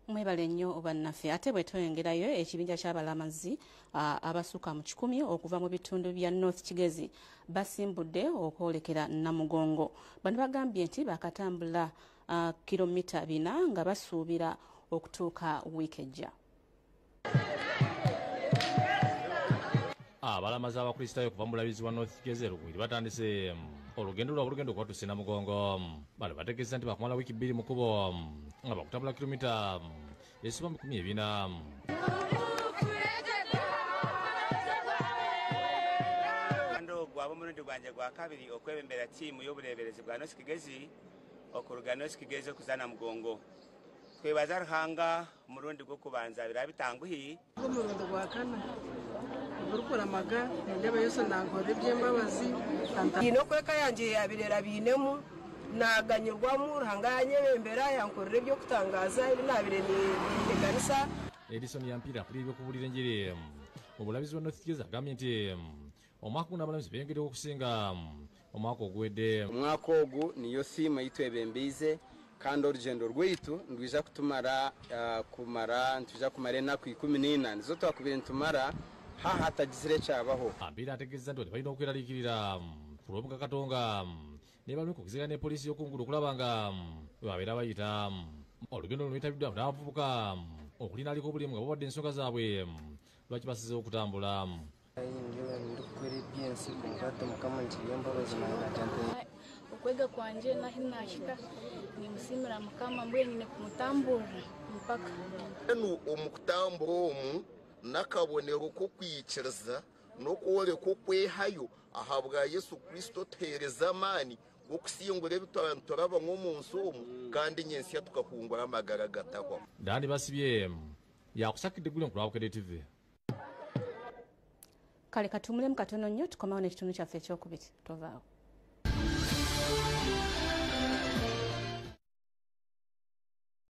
Mwebale nnyo bannaffe ate bwe tweyongerayo ekibinja ky'abalamazi abasuka mu 100 okuva mu bitundu bya North Kigezi basimbudde okwolekera Namugongo. Bano bagambye nti bakatambula kilomita 4 nga basuubira okutuuka wiiki ejja. Abalamazi abakristaayo kuva mu Bulabizi wa North Kigezi Lugwiri batandise olugendo lwabwe olugendo okwatuusa Namugongo. Bano bategeeza nti bakumala wiiki 2 mu kkubo nga bakutambula kilomita ezisoba mu 400. Gwabo mulundi gwanje gwa kabiri okwebembera tiimu y'obuleberezi bwa North Kigezi okuruga North Kigezi okuza Namugongo. Twebaza Ruhanga mulundi gw'okubanza birabitanguhi omulundi gwa kana urukuramaga ndeba yose nangora iby'embabazi ino kweka yanje yabirera binemu naganyirwamo Ruhanga yanyebembera yankorera ibyo kutangaza iri nabire ni kanisa. Edison yampira kuri ibyo kubulira njire mu Bulabizi wa North Kigezi agambye nti omwaka guno abalamuzi beyongereho okusinga omwaka ogwedde. Omwaka ogu niyo siima yitwebembize kandi orugendo rwaitu ndwiza kutumara ntwiza kumara enaku 14 nizo twakubire ntumara hatagizire kyabaho. Ambira ategeeza nti balina okweraliikirira ku lw'omuka Katonga ne balina okuzira ne poliisi y'okungulu okulaba nga babeera bayita olugendo luno lwetabiddwa n'abavubuka okulinaliko obulimu nga bawadde ensonga zaabwe lwaki basizeho okutambula. Okwega kwanje nahi nashika nimusimira Mukama mbwenyine kumutambura mpaka enu omukutambura omu nakabonero ko kwikiriza no kuwole ko kwehayo ahabwa Yesu Kristo tereza amani okusingura ebitwantu raba nk'omunsi omu kandi nyensi tukakungura amagara gatagwa. Dani basibye yakusakidde gule nkulawukede TV. Kale katumulemu katono nnyo tukomawo n'ekitundu kyaffe ekyokubiri tovaawo.